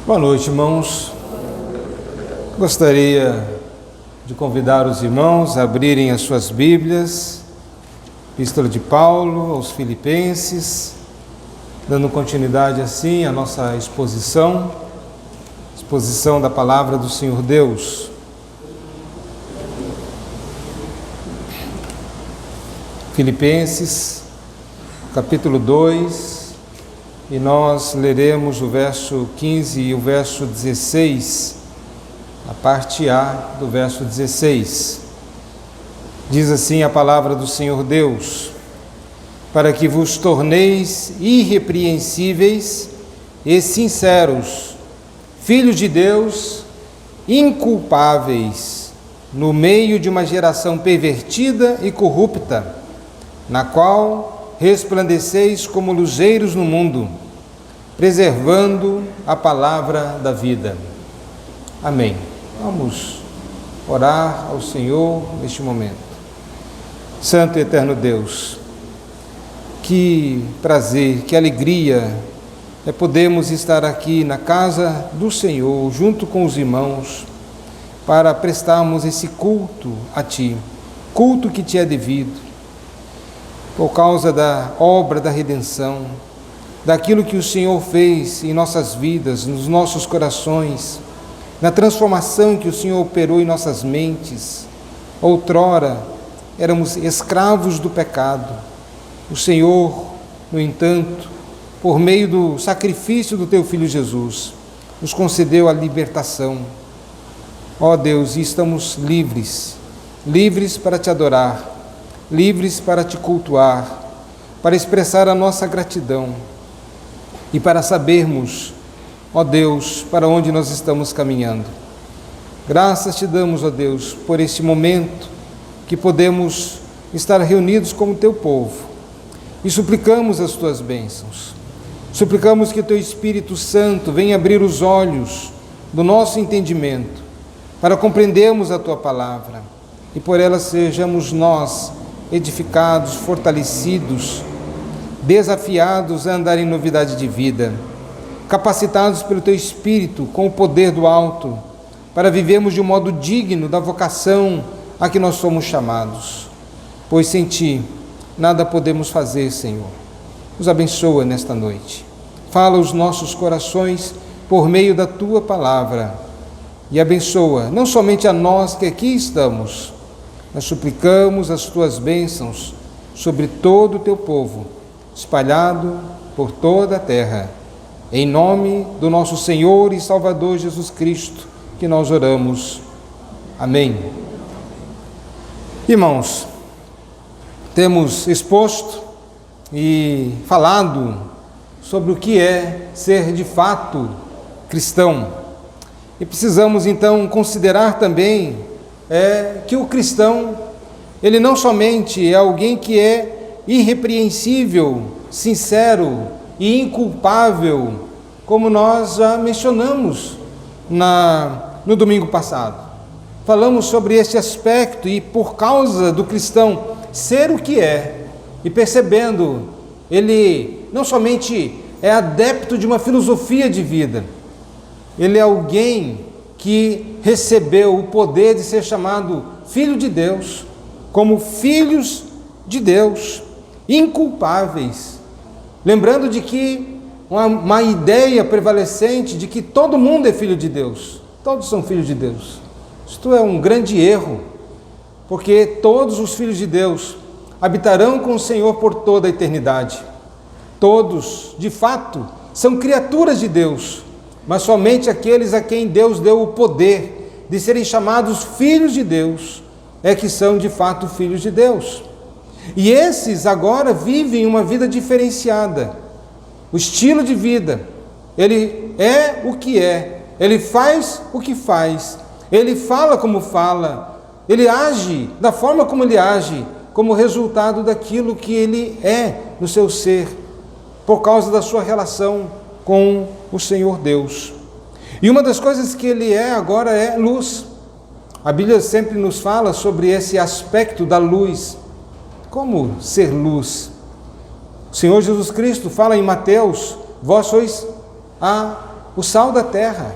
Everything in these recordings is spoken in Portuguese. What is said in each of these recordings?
Boa noite, irmãos. Gostaria de convidar os irmãos a abrirem as suas Bíblias, Epístola de Paulo aos Filipenses, dando continuidade assim à nossa exposição da Palavra do Senhor Deus. Filipenses, capítulo 2, e nós leremos o verso 15 e o verso 16, a parte A do verso 16. Diz assim a palavra do Senhor Deus: para que vos torneis irrepreensíveis e sinceros, filhos de Deus, inculpáveis, no meio de uma geração pervertida e corrupta, na qual resplandeceis como luzeiros no mundo, preservando a palavra da vida. Amém. Vamos orar ao Senhor neste momento. Santo e eterno Deus, que prazer, que alegria é podermos estar aqui na casa do Senhor, junto com os irmãos, para prestarmos esse culto a Ti, culto que Te é devido, por causa da obra da redenção, daquilo que o Senhor fez em nossas vidas, nos nossos corações, na transformação que o Senhor operou em nossas mentes. Outrora éramos escravos do pecado. O Senhor, no entanto, por meio do sacrifício do Teu Filho Jesus, nos concedeu a libertação. Ó Deus, e estamos livres para Te adorar, livres para Te cultuar, para expressar a nossa gratidão e para sabermos, ó Deus, para onde nós estamos caminhando. Graças Te damos, ó Deus, por este momento que podemos estar reunidos como Teu povo e suplicamos as Tuas bênçãos. Suplicamos que Teu Espírito Santo venha abrir os olhos do nosso entendimento para compreendermos a Tua palavra e por ela sejamos nós edificados, fortalecidos, desafiados a andar em novidade de vida, capacitados pelo Teu Espírito com o poder do alto, para vivermos de um modo digno da vocação a que nós somos chamados, pois sem Ti nada podemos fazer, Senhor. Nos abençoa nesta noite, fala os nossos corações por meio da Tua palavra e abençoa não somente a nós que aqui estamos, nós suplicamos as Tuas bênçãos sobre todo o Teu povo, espalhado por toda a terra. Em nome do nosso Senhor e Salvador Jesus Cristo, que nós oramos. Amém. Irmãos, temos exposto e falado sobre o que é ser de fato cristão. E precisamos então considerar também que o cristão, ele não somente é alguém que é irrepreensível, sincero e inculpável, como nós já mencionamos no domingo passado. Falamos sobre este aspecto e por causa do cristão ser o que é, e percebendo, ele não somente é adepto de uma filosofia de vida, ele é alguém que recebeu o poder de ser chamado filho de Deus, como filhos de Deus, inculpáveis. Lembrando de que uma ideia prevalecente de que todo mundo é filho de Deus, todos são filhos de Deus. Isto é um grande erro, porque todos os filhos de Deus habitarão com o Senhor por toda a eternidade. Todos, de fato, são criaturas de Deus, mas somente aqueles a quem Deus deu o poder de serem chamados filhos de Deus é que são de fato filhos de Deus. E esses agora vivem uma vida diferenciada. O estilo de vida, ele é o que é, ele faz o que faz, ele fala como fala, ele age da forma como ele age, como resultado daquilo que ele é no seu ser, por causa da sua relação com o Senhor Deus. E uma das coisas que ele é agora é luz. A Bíblia sempre nos fala sobre esse aspecto da luz. Como ser luz? O Senhor Jesus Cristo fala em Mateus: vós sois a o sal da terra.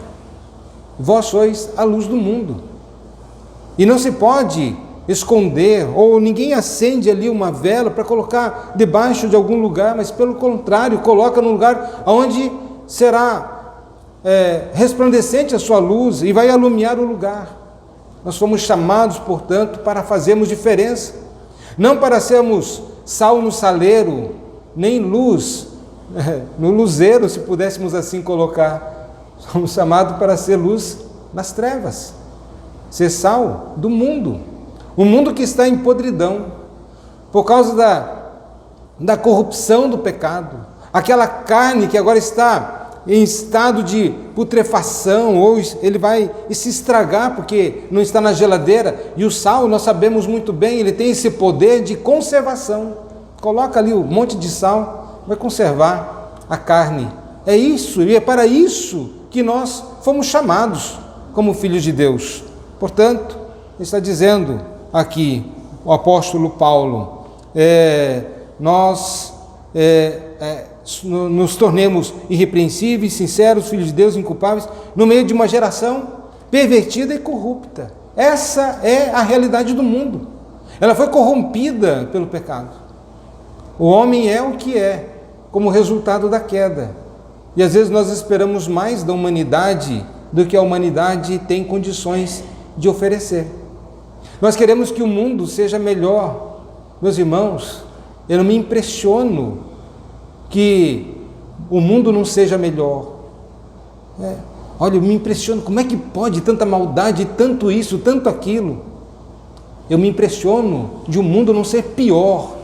Vós sois a luz do mundo. E não se pode esconder, ou ninguém acende ali uma vela para colocar debaixo de algum lugar, mas pelo contrário, coloca num lugar onde será resplandecente a sua luz e vai alumiar o lugar. Nós fomos chamados, portanto, para fazermos diferença, não para sermos sal no saleiro, nem luz no luzeiro, se pudéssemos assim colocar. Somos chamados para ser luz nas trevas, ser sal do mundo, um mundo que está em podridão, por causa da corrupção do pecado, aquela carne que agora está em estado de putrefação, ou ele vai se estragar porque não está na geladeira, e o sal, nós sabemos muito bem, ele tem esse poder de conservação. Coloca ali um monte de sal, vai conservar a carne. É isso, e é para isso que nós fomos chamados como filhos de Deus. Portanto, está dizendo aqui o apóstolo Paulo, nós nos tornemos irrepreensíveis, sinceros, filhos de Deus, inculpáveis, no meio de uma geração pervertida e corrupta. Essa é a realidade do mundo. Ela foi corrompida pelo pecado. O homem é o que é, como resultado da queda. E às vezes nós esperamos mais da humanidade do que a humanidade tem condições de oferecer. Nós queremos que o mundo seja melhor. Meus irmãos, eu não me impressiono que o mundo não seja melhor. Olha, eu me impressiono, como é que pode tanta maldade, tanto isso, tanto aquilo? Eu me impressiono de o mundo não ser pior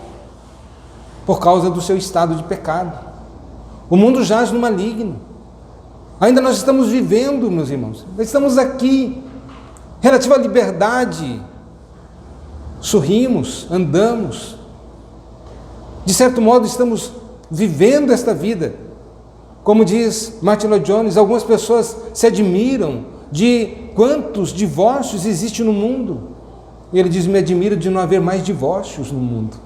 por causa do seu estado de pecado. O mundo jaz no maligno. Ainda nós estamos vivendo, meus irmãos, nós estamos aqui, relativo à liberdade, sorrimos, andamos, de certo modo estamos vivendo esta vida. Como diz Martin Lloyd Jones, algumas pessoas se admiram de quantos divórcios existem no mundo. E ele diz, me admiro de não haver mais divórcios no mundo,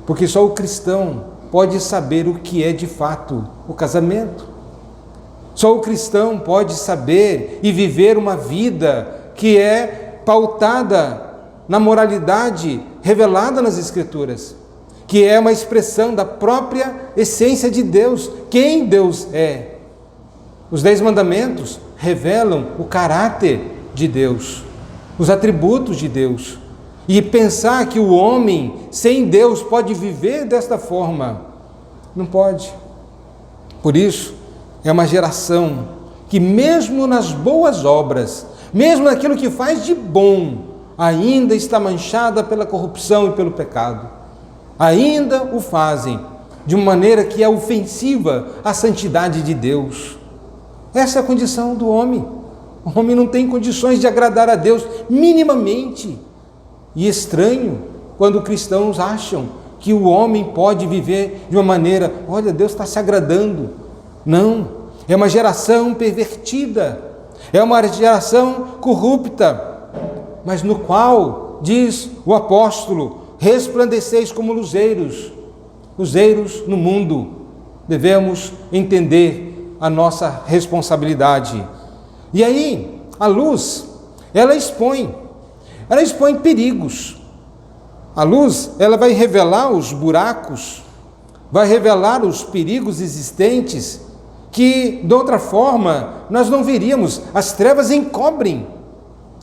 porque só o cristão pode saber o que é de fato o casamento. Só o cristão pode saber e viver uma vida que é pautada na moralidade revelada nas Escrituras, que é uma expressão da própria essência de Deus, quem Deus é. Os 10 mandamentos revelam o caráter de Deus, os atributos de Deus. E pensar que o homem sem Deus pode viver desta forma, não pode. Por isso, é uma geração que mesmo nas boas obras, mesmo naquilo que faz de bom, ainda está manchada pela corrupção e pelo pecado. Ainda o fazem de uma maneira que é ofensiva à santidade de Deus. Essa é a condição do homem. O homem não tem condições de agradar a Deus minimamente. E estranho quando cristãos acham que o homem pode viver de uma maneira, olha, Deus está se agradando. Não, é uma geração pervertida, é uma geração corrupta, mas no qual, diz o apóstolo, resplandeceis como luzeiros, luzeiros no mundo. Devemos entender a nossa responsabilidade. E aí, a luz, ela expõe perigos. A luz, ela vai revelar os buracos, vai revelar os perigos existentes que, de outra forma, nós não veríamos. As trevas encobrem,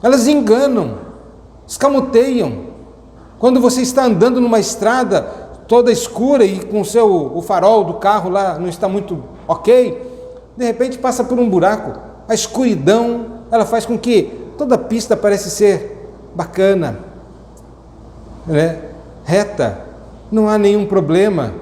elas enganam, escamoteiam. Quando você está andando numa estrada toda escura e com o farol do carro lá não está muito ok, de repente passa por um buraco. A escuridão, ela faz com que toda a pista parece ser bacana, reta, não há nenhum problema,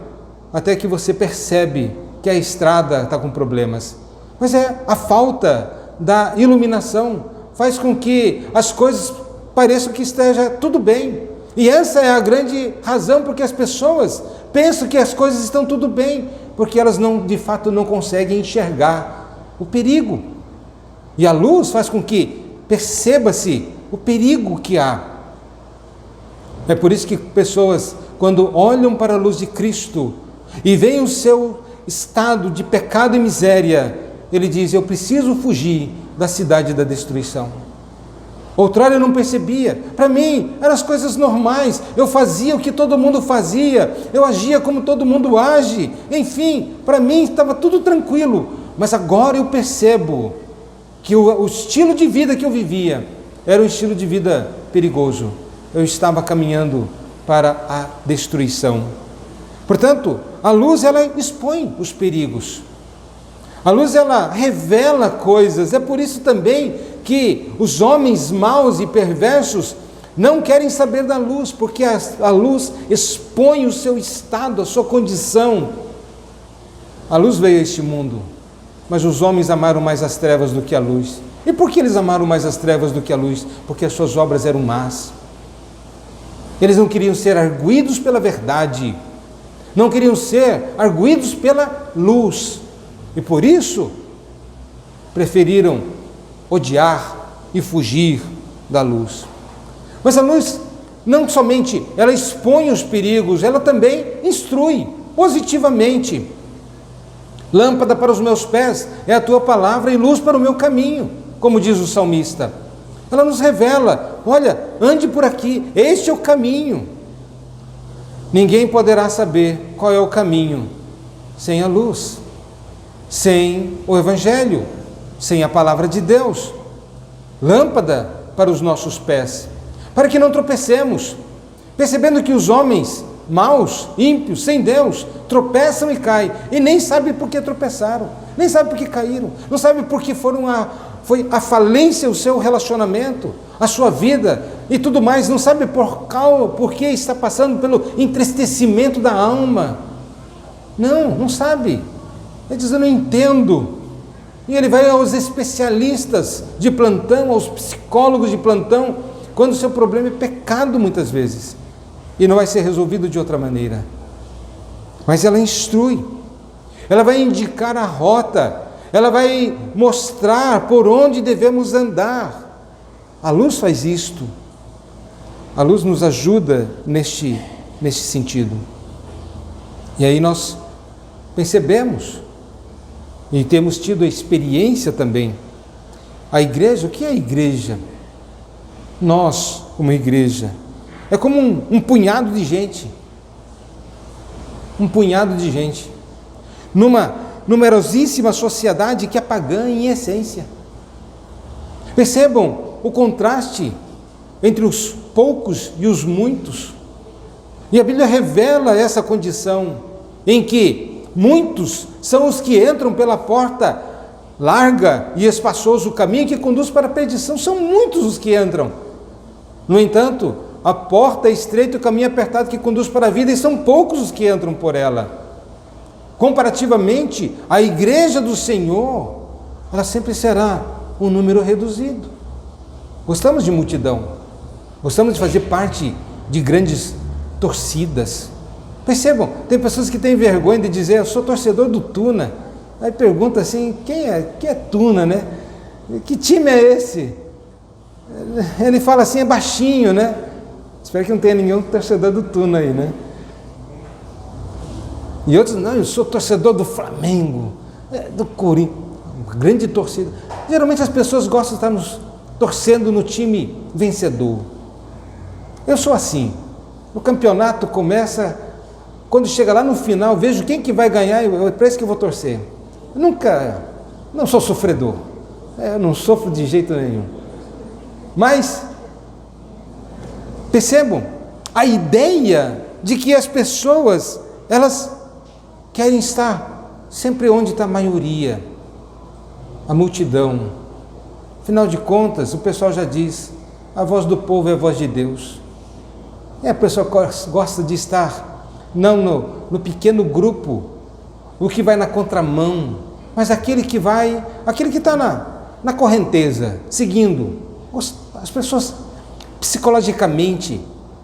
até que você percebe que a estrada está com problemas. Mas é a falta da iluminação, faz com que as coisas pareçam que esteja tudo bem. E essa é a grande razão porque as pessoas pensam que as coisas estão tudo bem, porque elas de fato não conseguem enxergar o perigo. E a luz faz com que perceba-se o perigo que há. É por isso que pessoas, quando olham para a luz de Cristo e veem o seu estado de pecado e miséria, ele diz: eu preciso fugir da cidade da destruição. Outrora eu não percebia, para mim eram as coisas normais, eu fazia o que todo mundo fazia, eu agia como todo mundo age, enfim, para mim estava tudo tranquilo, mas agora eu percebo que o estilo de vida que eu vivia era um estilo de vida perigoso, eu estava caminhando para a destruição. Portanto, a luz ela expõe os perigos, a luz ela revela coisas, é por isso também que os homens maus e perversos não querem saber da luz, porque a luz expõe o seu estado, a sua condição. A luz veio a este mundo, mas os homens amaram mais as trevas do que a luz. E por que eles amaram mais as trevas do que a luz? Porque as suas obras eram más. Eles não queriam ser arguidos pela verdade, não queriam ser arguidos pela luz, e por isso preferiram odiar e fugir da luz. Mas a luz não somente ela expõe os perigos, ela também instrui positivamente. Lâmpada para os meus pés é a tua palavra e luz para o meu caminho, como diz o salmista. Ela nos revela: olha, ande por aqui, este é o caminho. Ninguém poderá saber qual é o caminho sem a luz, sem o Evangelho, sem a palavra de Deus. Lâmpada para os nossos pés, para que não tropecemos, percebendo que os homens maus, ímpios, sem Deus, tropeçam e caem, e nem sabem por que tropeçaram, nem sabem por que caíram, não sabem por que foi a falência o seu relacionamento, a sua vida e tudo mais, não sabe por que está passando pelo entristecimento da alma. Não sabe. Ele diz: eu não entendo. E ele vai aos especialistas de plantão, aos psicólogos de plantão, quando o seu problema é pecado muitas vezes, e não vai ser resolvido de outra maneira. Mas ela instrui, ela vai indicar a rota, ela vai mostrar por onde devemos andar. A luz faz isto, a luz nos ajuda neste sentido. E aí nós percebemos, e temos tido a experiência também. A igreja, o que é a igreja? Nós, como igreja, é como um punhado de gente. Um punhado de gente. Numa numerosíssima sociedade que é pagã em essência. Percebam o contraste entre os poucos e os muitos. E a Bíblia revela essa condição em que muitos são os que entram pela porta larga e espaçoso, o caminho que conduz para a perdição. São muitos os que entram. No entanto, a porta é estreita e o caminho apertado que conduz para a vida, e são poucos os que entram por ela. Comparativamente, a igreja do Senhor, ela sempre será um número reduzido. Gostamos de multidão, gostamos de fazer parte de grandes torcidas. Percebam, tem pessoas que têm vergonha de dizer: eu sou torcedor do Tuna. Aí pergunta assim: quem é Tuna, né? Que time é esse? Ele fala assim, é baixinho, né? Espero que não tenha nenhum torcedor do Tuna aí, né? E outros: não, eu sou torcedor do Flamengo, do Corinthians. Uma grande torcida. Geralmente as pessoas gostam de estar torcendo no time vencedor. Eu sou assim. O campeonato começa, quando chega lá no final, vejo quem que vai ganhar, é para isso que eu vou torcer. Eu não sou sofredor, eu não sofro de jeito nenhum. Mas, percebam, a ideia de que as pessoas, elas querem estar sempre onde está a maioria, a multidão. Afinal de contas, o pessoal já diz: a voz do povo é a voz de Deus. E a pessoa gosta de estar, não no pequeno grupo, o que vai na contramão, mas aquele que está na correnteza, seguindo. As pessoas, psicologicamente,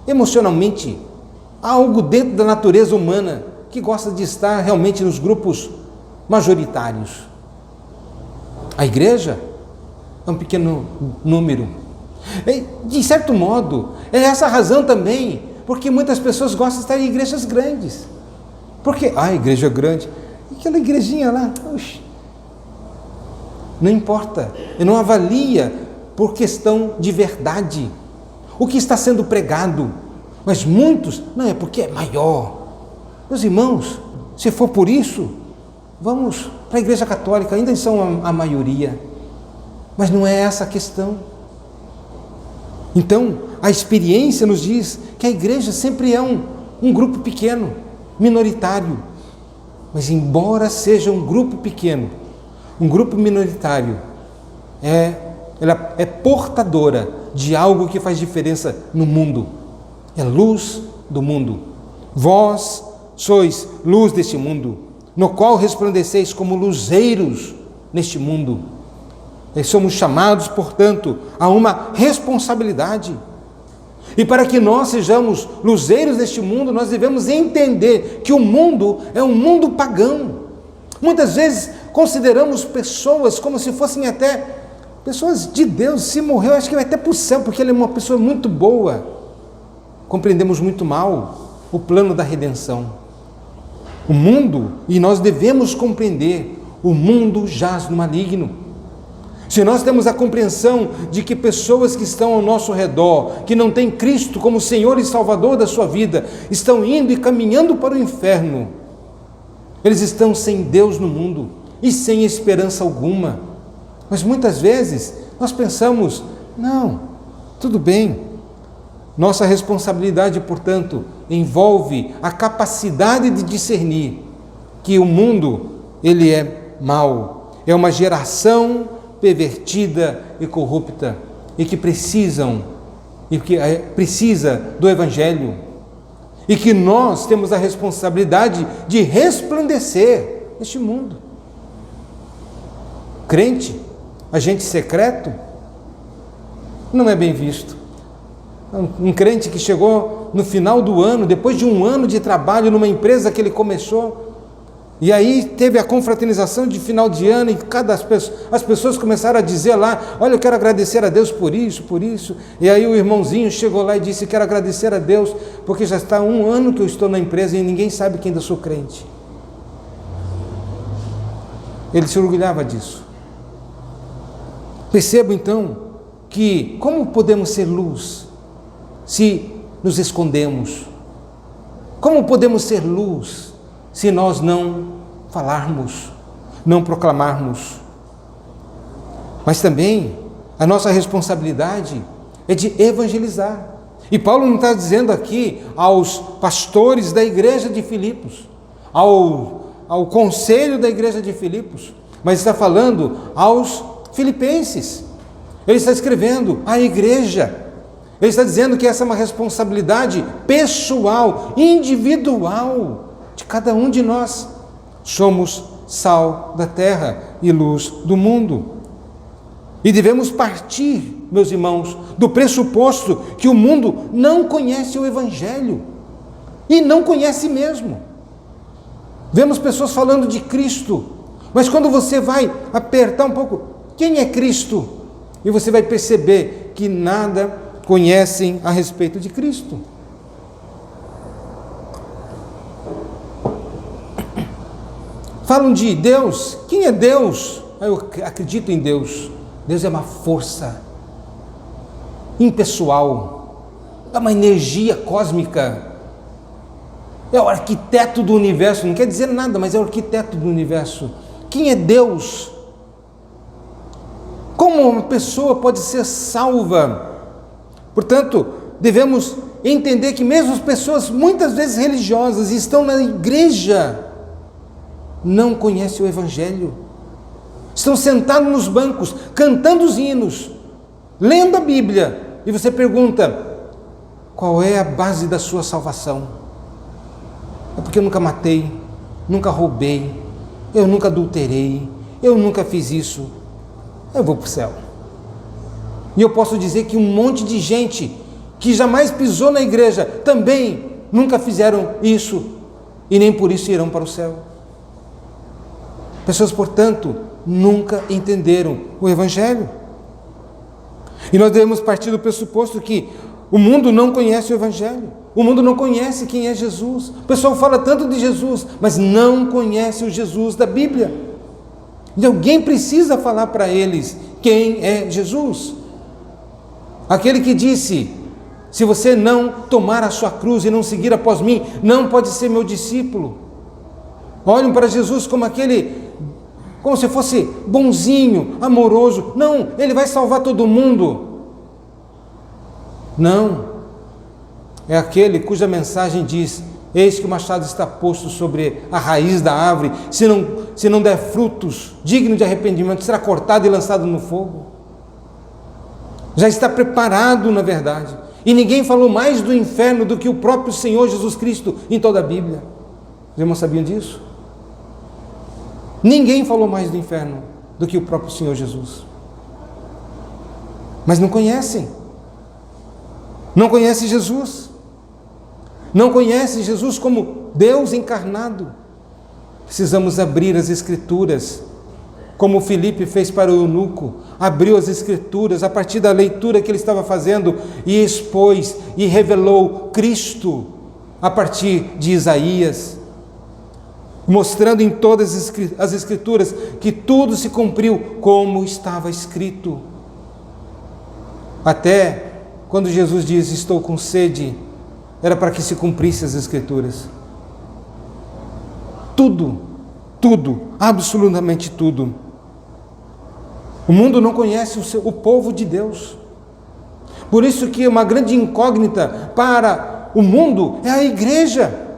emocionalmente, há algo dentro da natureza humana que gosta de estar realmente nos grupos majoritários. A igreja é um pequeno número. De certo modo, é essa a razão também, porque muitas pessoas gostam de estar em igrejas grandes. Porque, igreja grande, aquela igrejinha lá, Não importa, ele não avalia por questão de verdade o que está sendo pregado, mas muitos, não, é porque é maior. Meus irmãos, se for por isso, vamos para a Igreja Católica, ainda são a maioria, mas não é essa a questão. Então, a experiência nos diz que a igreja sempre é um grupo pequeno, minoritário, mas embora seja um grupo pequeno, um grupo minoritário, ela é portadora de algo que faz diferença no mundo, é luz do mundo. Vós sois luz deste mundo, no qual resplandeceis como luzeiros neste mundo. E somos chamados, portanto, a uma responsabilidade. E para que nós sejamos luzeiros deste mundo, nós devemos entender que o mundo é um mundo pagão. Muitas vezes consideramos pessoas como se fossem até pessoas de Deus. Se morreu, acho que vai até para o céu, porque ele é uma pessoa muito boa. Compreendemos muito mal o plano da redenção. O mundo, e nós devemos compreender, o mundo jaz no maligno. Se nós temos a compreensão de que pessoas que estão ao nosso redor, que não têm Cristo como Senhor e Salvador da sua vida, estão indo e caminhando para o inferno, eles estão sem Deus no mundo e sem esperança alguma. Mas muitas vezes nós pensamos, não, tudo bem. Nossa responsabilidade, portanto, envolve a capacidade de discernir que o mundo, ele é mau, é uma geração pervertida e corrupta, e que precisa do Evangelho, e que nós temos a responsabilidade de resplandecer este mundo. Crente, agente secreto, não é bem visto. Um crente que chegou no final do ano, depois de um ano de trabalho numa empresa que ele começou, e aí teve a confraternização de final de ano, e as pessoas começaram a dizer lá, olha, eu quero agradecer a Deus por isso, e aí o irmãozinho chegou lá e disse, quero agradecer a Deus, porque já está 1 ano que eu estou na empresa e ninguém sabe que ainda sou crente. Ele se orgulhava disso. Percebo então que como podemos ser luz se nos escondemos? Como podemos ser luz se nós não falarmos, não proclamarmos? Mas também a nossa responsabilidade é de evangelizar. E Paulo não está dizendo aqui aos pastores da igreja de Filipos, ao conselho da igreja de Filipos, mas está falando aos filipenses. Ele está escrevendo à igreja. Ele está dizendo que essa é uma responsabilidade pessoal, individual, de cada um de nós. Somos sal da terra e luz do mundo. E devemos partir, meus irmãos, do pressuposto que o mundo não conhece o Evangelho. E não conhece mesmo. Vemos pessoas falando de Cristo, mas quando você vai apertar um pouco, quem é Cristo? E você vai perceber que nada conhecem a respeito de Cristo. Falam de Deus. Quem é Deus? Eu acredito em Deus. Deus é uma força impessoal, é uma energia cósmica, é o arquiteto do universo. Não quer dizer nada, mas é o arquiteto do universo. Quem é Deus? Como uma pessoa pode ser salva? Portanto, devemos entender que mesmo as pessoas muitas vezes religiosas estão na igreja, não conhecem o Evangelho, estão sentados nos bancos, cantando os hinos, lendo a Bíblia, e você pergunta, qual é a base da sua salvação? É porque eu nunca matei, nunca roubei, eu nunca adulterei, eu nunca fiz isso, eu vou para o céu. E eu posso dizer que um monte de gente que jamais pisou na igreja também nunca fizeram isso, e nem por isso irão para o céu. Pessoas, portanto, nunca entenderam o Evangelho. E nós devemos partir do pressuposto que o mundo não conhece o Evangelho, o mundo não conhece quem é Jesus. O pessoal fala tanto de Jesus, mas não conhece o Jesus da Bíblia. E alguém precisa falar para eles quem é Jesus. Aquele que disse: se você não tomar a sua cruz e não seguir após mim, não pode ser meu discípulo. Olhem para Jesus como se fosse bonzinho, amoroso. Não, ele vai salvar todo mundo. Não, é aquele cuja mensagem diz: eis que o machado está posto sobre a raiz da árvore, se não der frutos dignos de arrependimento, será cortado e lançado no fogo. Já está preparado, na verdade. E ninguém falou mais do inferno do que o próprio Senhor Jesus Cristo em toda a Bíblia. Os irmãos sabiam disso? Ninguém falou mais do inferno do que o próprio Senhor Jesus. Mas não conhecem. Não conhecem Jesus. Não conhecem Jesus como Deus encarnado. Precisamos abrir as Escrituras, como Filipe fez para o eunuco. Abriu as Escrituras a partir da leitura que ele estava fazendo e expôs e revelou Cristo a partir de Isaías, mostrando em todas as Escrituras que tudo se cumpriu como estava escrito. Até quando Jesus diz: estou com sede, era para que se cumprisse as Escrituras. Tudo, absolutamente tudo. O mundo não conhece o povo de Deus. Por isso que uma grande incógnita para o mundo é a igreja.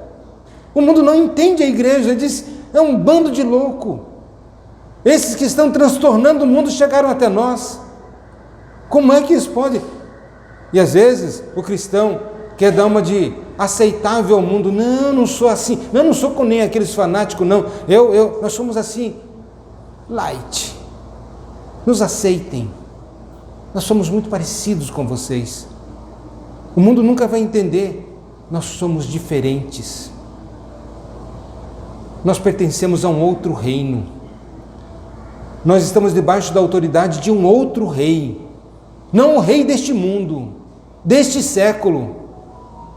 O mundo não entende a igreja, ele diz: é um bando de louco. Esses que estão transtornando o mundo chegaram até nós. Como é que isso pode? E às vezes o cristão quer dar uma de aceitável ao mundo. Não sou assim. Não sou com nem aqueles fanáticos, não. Nós somos assim, light. Nos aceitem. Nós somos muito parecidos com vocês. O mundo nunca vai entender. Nós somos diferentes. Nós pertencemos a um outro reino. Nós estamos debaixo da autoridade de um outro rei. Não o rei deste mundo, deste século,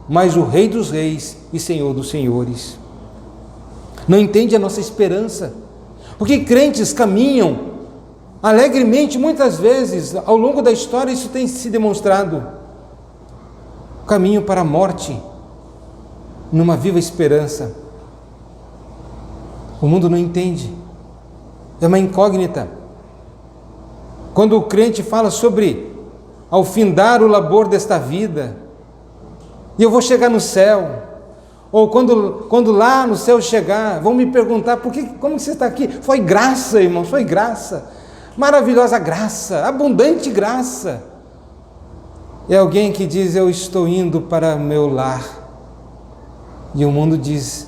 mas o Rei dos Reis e Senhor dos Senhores. Não entende a nossa esperança, porque crentes caminham alegremente, muitas vezes, ao longo da história isso tem se demonstrado, caminho para a morte, numa viva esperança. O mundo não entende, é uma incógnita. Quando o crente fala sobre ao findar o labor desta vida, e eu vou chegar no céu, ou quando lá no céu chegar, vão me perguntar: como você está aqui? Foi graça, irmão, foi graça, maravilhosa graça, abundante graça. É alguém que diz: eu estou indo para meu lar, e o mundo diz: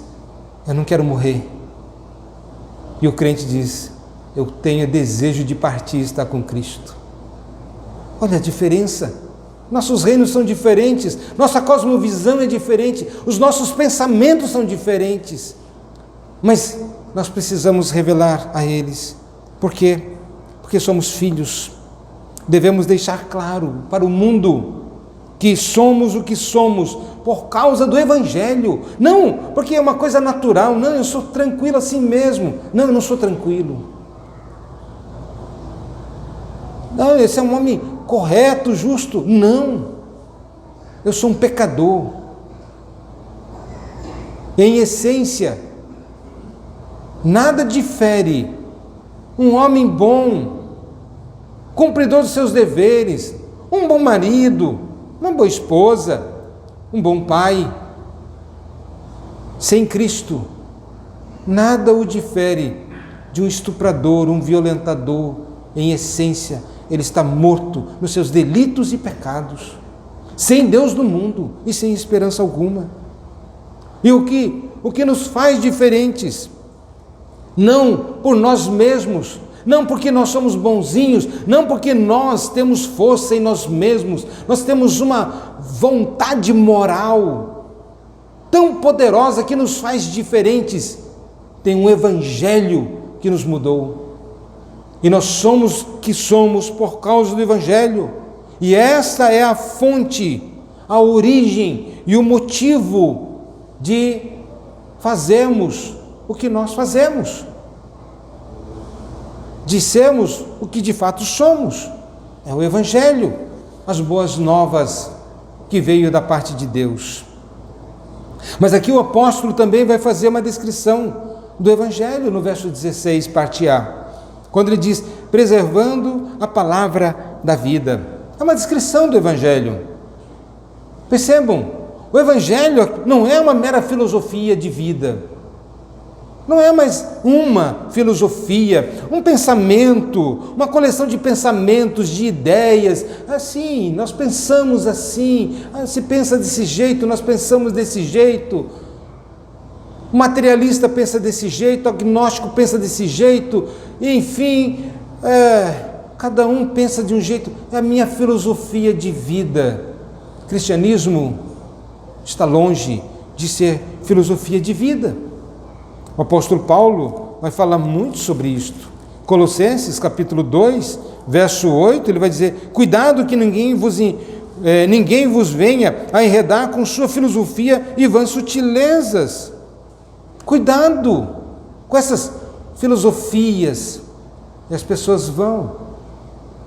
eu não quero morrer, e o crente diz: eu tenho desejo de partir e estar com Cristo. Olha a diferença. Nossos reinos são diferentes, nossa cosmovisão é diferente, os nossos pensamentos são diferentes, mas nós precisamos revelar a eles. Por quê? Porque somos filhos. Devemos deixar claro para o mundo que somos o que somos por causa do Evangelho, não porque é uma coisa natural. Não, eu sou tranquilo assim mesmo. Não, eu não sou tranquilo. Não, esse é um homem correto, justo. Não, eu sou um pecador. Em essência, nada difere um homem bom, cumpridor dos seus deveres, um bom marido, uma boa esposa, um bom pai. Sem Cristo, nada o difere de um estuprador, um violentador. Em essência, ele está morto nos seus delitos e pecados, sem Deus no mundo e sem esperança alguma. E o que nos faz diferentes? Não por nós mesmos, não porque nós somos bonzinhos, não porque nós temos força em nós mesmos, nós temos uma vontade moral tão poderosa que nos faz diferentes. Tem um Evangelho que nos mudou. E nós somos o que somos por causa do Evangelho. E essa é a fonte, a origem e o motivo de fazermos o que nós fazemos. de sermos o que de fato somos. É o Evangelho, as boas novas que veio da parte de Deus. Mas aqui o apóstolo também vai fazer uma descrição do Evangelho no verso 16, parte A, quando ele diz, preservando a palavra da vida. É uma descrição do Evangelho. Percebam, o Evangelho não é uma mera filosofia de vida, não é mais uma filosofia, um pensamento, uma coleção de pensamentos, de ideias. Assim, nós pensamos assim, se pensa desse jeito, nós pensamos desse jeito. O materialista pensa desse jeito, o agnóstico pensa desse jeito, e, enfim, cada um pensa de um jeito. É a minha filosofia de vida. O cristianismo está longe de ser filosofia de vida. O apóstolo Paulo vai falar muito sobre isto. Colossenses capítulo 2, verso 8, ele vai dizer, cuidado que ninguém vos venha a enredar com sua filosofia e vãs sutilezas. Cuidado com essas filosofias. E as pessoas vão,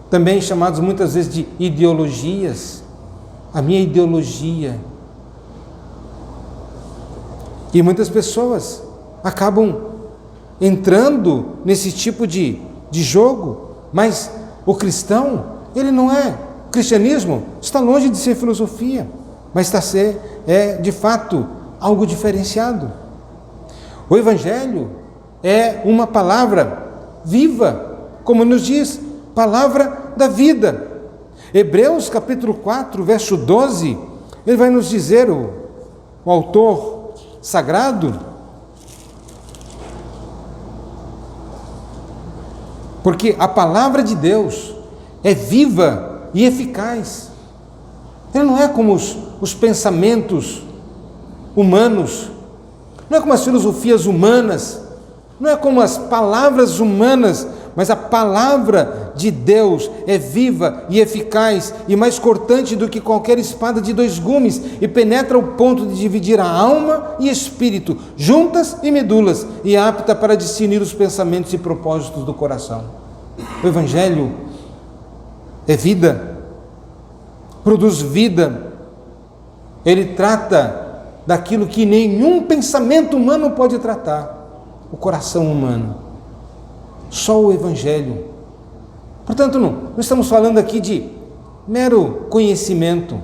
também chamadas muitas vezes de ideologias. A minha ideologia. E muitas pessoas acabam entrando nesse tipo de jogo, mas o cristão, ele não é. O cristianismo está longe de ser filosofia, mas é de fato algo diferenciado. O Evangelho é uma palavra viva, como nos diz, palavra da vida. Hebreus capítulo 4, verso 12, ele vai nos dizer, o autor sagrado, porque a palavra de Deus é viva e eficaz. Ele não é como os pensamentos humanos, não é como as filosofias humanas, não é como as palavras humanas, mas a palavra de Deus é viva e eficaz e mais cortante do que qualquer espada de 2 gumes e penetra ao ponto de dividir a alma e espírito, juntas e medulas, e é apta para discernir os pensamentos e propósitos do coração. O Evangelho é vida, produz vida, ele trata daquilo que nenhum pensamento humano pode tratar, o coração humano. Só o Evangelho. Portanto, não estamos falando aqui de mero conhecimento,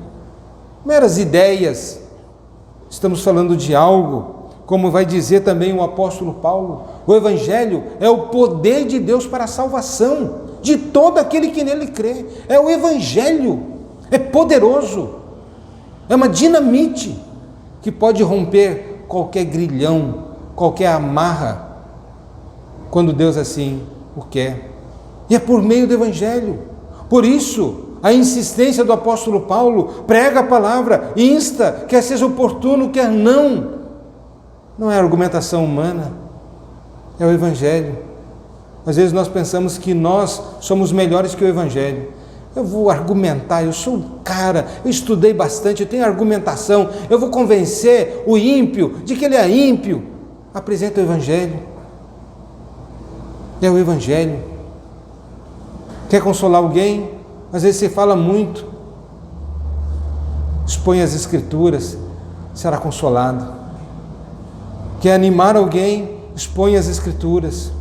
meras ideias. Estamos falando de algo, como vai dizer também o apóstolo Paulo, o Evangelho é o poder de Deus para a salvação de todo aquele que nele crê. É o Evangelho, é poderoso, é uma dinamite que pode romper qualquer grilhão, qualquer amarra, quando Deus assim o quer. E é por meio do Evangelho. Por isso, a insistência do apóstolo Paulo, prega a palavra, insta, quer seja oportuno, quer não. Não é argumentação humana, é o Evangelho. Às vezes nós pensamos que nós somos melhores que o Evangelho. Eu vou argumentar, eu sou um cara, eu estudei bastante, eu tenho argumentação, eu vou convencer o ímpio de que ele é ímpio. Apresenta o Evangelho. É o Evangelho. Quer consolar alguém? Às vezes você fala muito. Expõe as Escrituras, será consolado. Quer animar alguém? Expõe as Escrituras.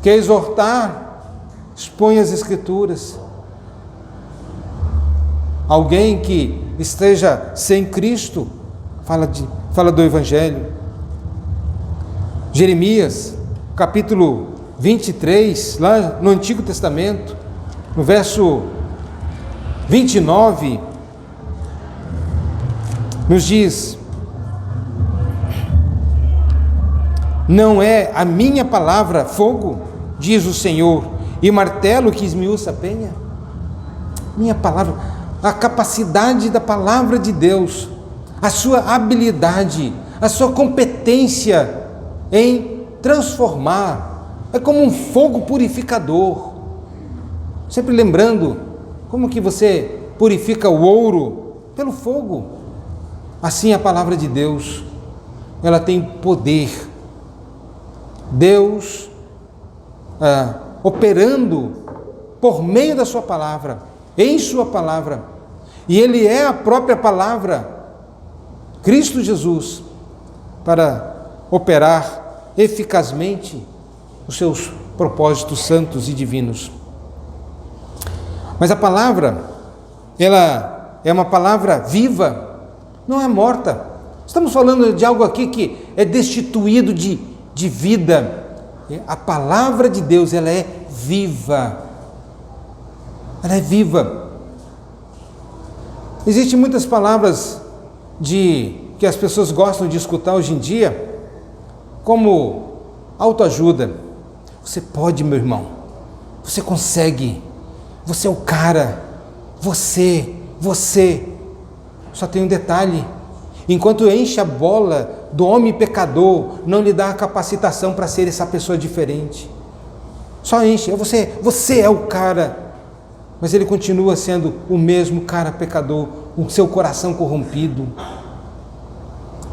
Quer exortar? Expõe as Escrituras. Alguém que esteja sem Cristo, fala do Evangelho. Jeremias, capítulo 23, lá no Antigo Testamento, no verso 29, nos diz: não é a minha palavra fogo, diz o Senhor, e martelo que esmiuça a penha? Minha palavra, a capacidade da palavra de Deus, a sua habilidade, a sua competência em transformar, é como um fogo purificador. Sempre lembrando, como que você purifica o ouro? Pelo fogo. Assim a palavra de Deus, ela tem poder. Deus operando por meio da sua palavra, em sua palavra. E Ele é a própria palavra, Cristo Jesus, para operar eficazmente os seus propósitos santos e divinos. Mas a palavra, ela é uma palavra viva, não é morta. Estamos falando de algo aqui que é destituído de vida. A palavra de Deus, ela é viva. Ela é viva. Existem muitas palavras que as pessoas gostam de escutar hoje em dia, como autoajuda. Você pode, meu irmão. Você consegue. Você é o cara. Você. Só tem um detalhe. Enquanto enche a bola do homem pecador, não lhe dá a capacitação para ser essa pessoa diferente. Só enche. Você é o cara. Mas ele continua sendo o mesmo cara pecador, com seu coração corrompido.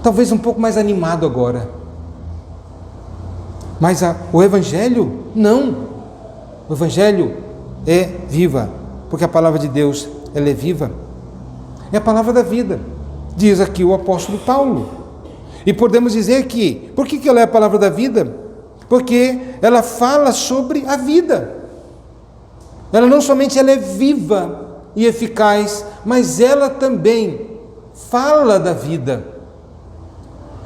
Talvez um pouco mais animado agora. Mas o Evangelho, não. O Evangelho é viva, porque a palavra de Deus, ela é viva. É a palavra da vida, diz aqui o apóstolo Paulo. E podemos dizer que, por que ela é a palavra da vida? Porque ela fala sobre a vida. Ela não somente ela é viva e eficaz, mas ela também fala da vida.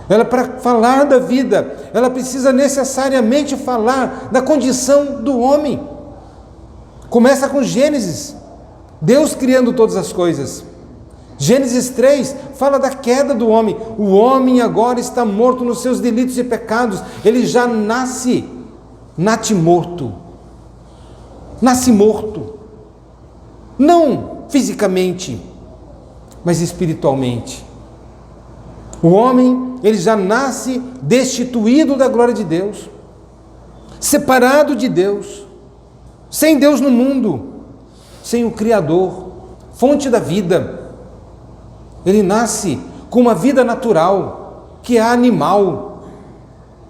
Ela, para falar da vida, ela precisa necessariamente falar da condição do homem. Começa com Gênesis, Deus criando todas as coisas. Gênesis 3 fala da queda do homem. O homem agora está morto nos seus delitos e pecados. Ele já nasce morto. Nasce morto, não fisicamente, mas espiritualmente. O homem, ele já nasce destituído da glória de Deus, separado de Deus, sem Deus no mundo, sem o Criador, fonte da vida. Ele nasce com uma vida natural, que é animal,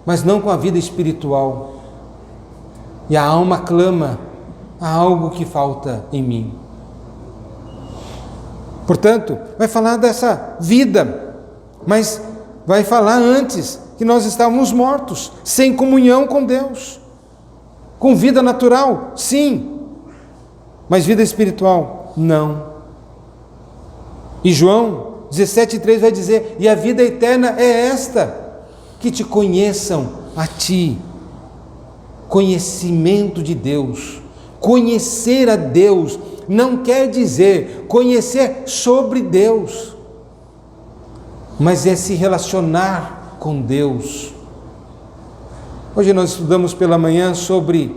mas não com a vida espiritual. E a alma clama: há algo que falta em mim. Portanto, vai falar dessa vida, mas vai falar antes que nós estávamos mortos, sem comunhão com Deus. Com vida natural, sim, mas vida espiritual, não. E João 17,3 vai dizer: e a vida eterna é esta, que te conheçam a ti. Conhecimento de Deus. Conhecer a Deus não quer dizer conhecer sobre Deus, mas é se relacionar com Deus. Hoje nós estudamos pela manhã sobre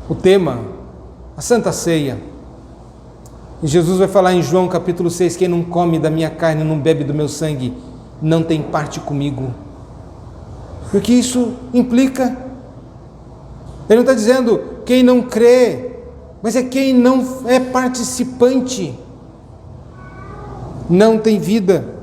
o tema, a Santa Ceia. E Jesus vai falar em João capítulo 6, quem não come da minha carne, não bebe do meu sangue, não tem parte comigo. E o que isso implica? Ele não está dizendo quem não crê, mas é quem não é participante, não tem vida.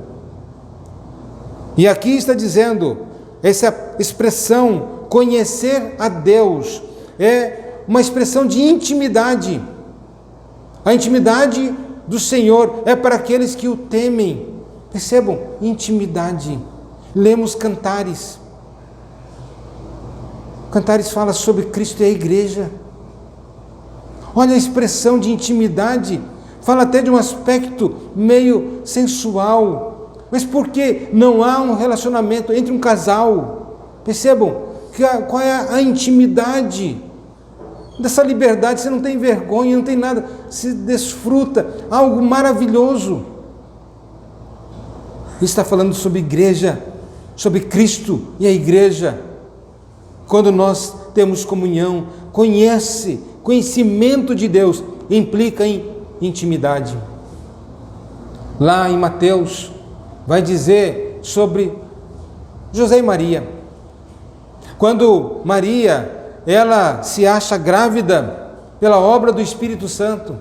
E aqui está dizendo, essa expressão, conhecer a Deus, é uma expressão de intimidade. A intimidade do Senhor é para aqueles que o temem. Percebam, intimidade. Lemos Cantares. Cantares fala sobre Cristo e a igreja. Olha a expressão de intimidade. Fala até de um aspecto meio sensual. Mas por que não há um relacionamento entre um casal? Percebam, qual é a intimidade dessa liberdade? Você não tem vergonha, não tem nada, se desfruta, algo maravilhoso. Está falando sobre igreja, sobre Cristo e a igreja. Quando nós temos comunhão, conhecimento de Deus, implica em intimidade. Lá em Mateus, vai dizer sobre José e Maria. Quando Maria, ela se acha grávida pela obra do Espírito Santo.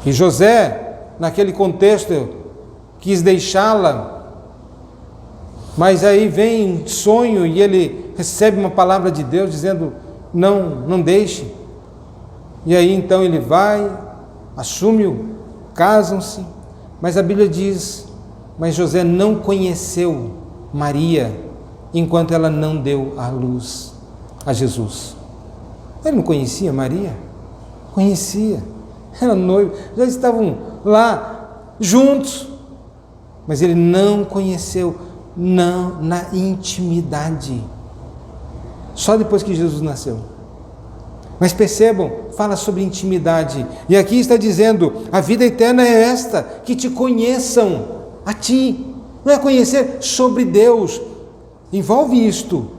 E José, naquele contexto, quis deixá-la, mas aí vem sonho e ele recebe uma palavra de Deus dizendo: não deixe. E aí então ele vai, assume-o, casam-se, mas a Bíblia diz, mas José não conheceu Maria enquanto ela não deu à luz a Jesus. Ele não conhecia Maria? Conhecia, era noivo, já estavam lá juntos, mas ele não conheceu, não na intimidade, só depois que Jesus nasceu. Mas percebam, fala sobre intimidade, e aqui está dizendo, a vida eterna é esta, que te conheçam a ti, não é conhecer sobre Deus, envolve isto,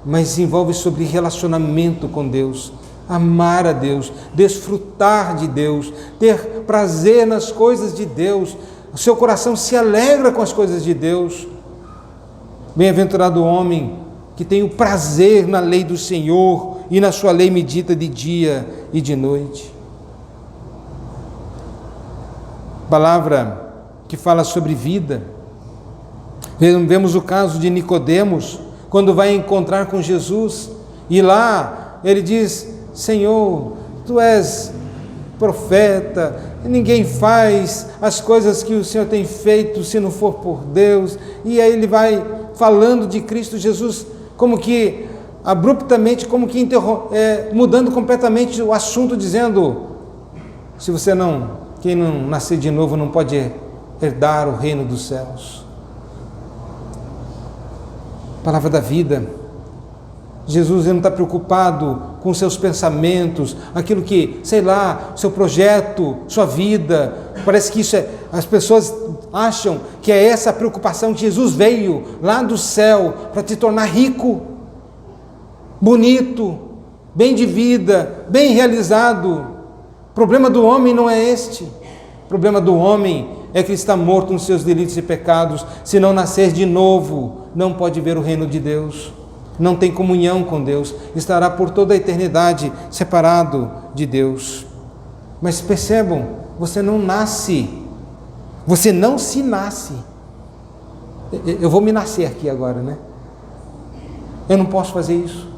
mas envolve sobre relacionamento com Deus, amar a Deus, desfrutar de Deus, ter prazer nas coisas de Deus, o seu coração se alegra com as coisas de Deus. Bem-aventurado o homem que tem o prazer na lei do Senhor e na sua lei medita de dia e de noite. Palavra que fala sobre vida. Vemos o caso de Nicodemos, quando vai encontrar com Jesus, e lá ele diz, Senhor, tu és profeta, ninguém faz as coisas que o Senhor tem feito se não for por Deus. E aí ele vai falando de Cristo Jesus, como que abruptamente, como que mudando completamente o assunto, dizendo, quem não nascer de novo não pode herdar o reino dos céus. Palavra da vida. Jesus não está preocupado com seus pensamentos, aquilo que, seu projeto, sua vida. Parece que as pessoas acham que é essa a preocupação, que Jesus veio lá do céu para te tornar rico, bonito, bem de vida, bem realizado. O problema do homem não é este. O problema do homem é que ele está morto nos seus delitos e pecados. Se não nascer de novo, não pode ver o reino de Deus. Não tem comunhão com Deus, estará por toda a eternidade separado de Deus. Mas percebam, você não nasce, você não se nasce. Eu vou me nascer aqui agora, né? Eu não posso fazer isso.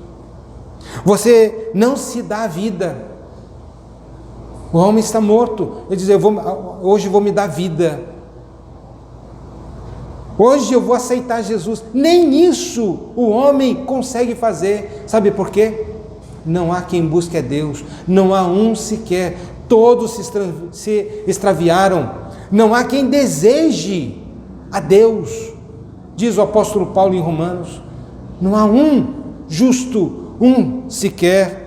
Você não se dá vida. O homem está morto. Ele diz, hoje eu vou me dar vida. Hoje eu vou aceitar Jesus. Nem isso o homem consegue fazer. Sabe por quê? Não há quem busque a Deus. Não há um sequer. Todos se extraviaram. Não há quem deseje a Deus. Diz o apóstolo Paulo em Romanos. Não há um justo, um sequer.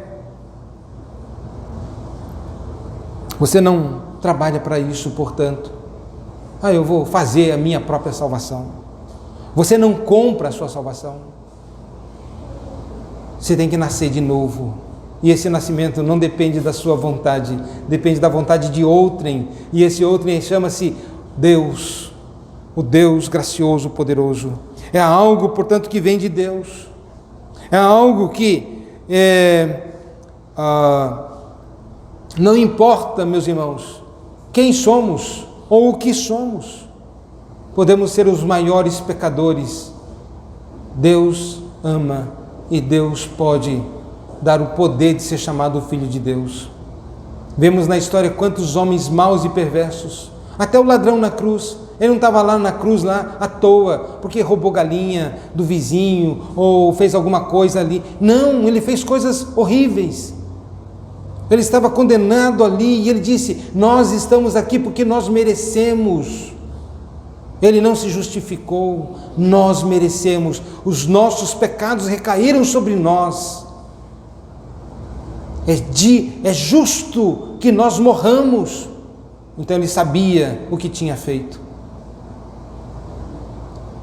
Você não trabalha para isso, portanto. Eu vou fazer a minha própria salvação. Você não compra a sua salvação. Você tem que nascer de novo. E esse nascimento não depende da sua vontade, depende da vontade de outrem. E esse outrem chama-se Deus, o Deus gracioso, poderoso. É algo, portanto, que vem de Deus. É algo que não importa, meus irmãos, quem somos ou o que somos. Podemos ser os maiores pecadores. Deus ama e Deus pode dar o poder de ser chamado Filho de Deus. Vemos na história quantos homens maus e perversos. Até o ladrão na cruz. Ele não estava lá na cruz lá à toa, porque roubou galinha do vizinho ou fez alguma coisa ali. Não, ele fez coisas horríveis. Ele estava condenado ali e ele disse, nós estamos aqui porque nós merecemos. Ele não se justificou, nós merecemos. Os nossos pecados recaíram sobre nós. É justo que nós morramos. Então ele sabia o que tinha feito.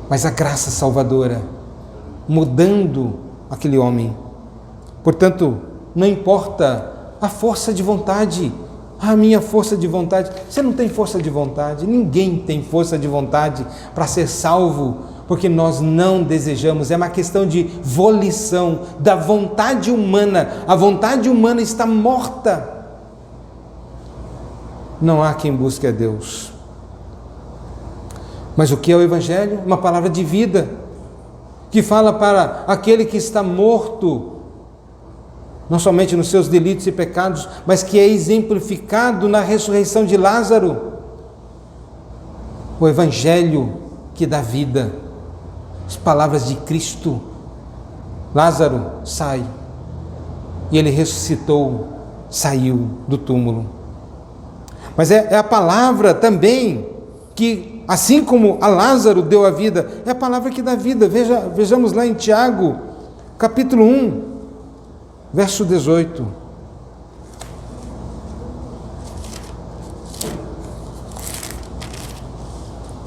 Mas a graça salvadora, mudando aquele homem. Portanto, não importa a força de vontade, a minha força de vontade. Você não tem força de vontade, ninguém tem força de vontade para ser salvo, porque nós não desejamos, é uma questão de volição, da vontade humana. A vontade humana está morta. Não há quem busque a Deus. Mas o que é o Evangelho? Uma palavra de vida, que fala para aquele que está morto, não somente nos seus delitos e pecados, mas que é exemplificado na ressurreição de Lázaro. O Evangelho que dá vida, as palavras de Cristo. Lázaro, sai. E ele ressuscitou, saiu do túmulo. Mas é a palavra também que, assim como a Lázaro deu a vida, é a palavra que dá vida. Vejamos lá em Tiago, capítulo 1, verso 18.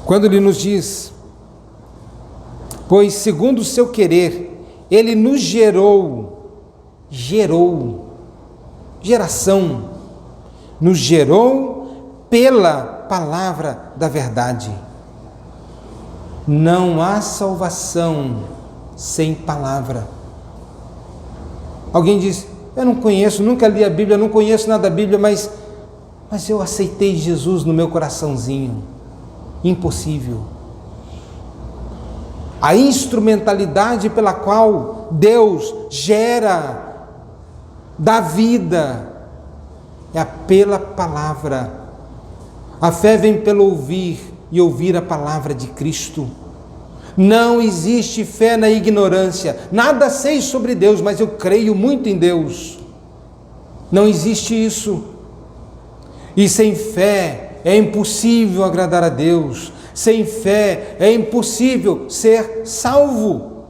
Quando ele nos diz: pois segundo o seu querer, ele nos geração, nos gerou pela palavra da verdade. Não há salvação sem palavra. Alguém diz: eu não conheço, nunca li a Bíblia, não conheço nada da Bíblia, mas eu aceitei Jesus no meu coraçãozinho. Impossível. A instrumentalidade pela qual Deus gera, dá vida, é pela palavra. A fé vem pelo ouvir e ouvir a palavra de Cristo. Não existe fé na ignorância. Nada sei sobre Deus, mas eu creio muito em Deus. Não existe isso. E sem fé é impossível agradar a Deus. Sem fé é impossível ser salvo.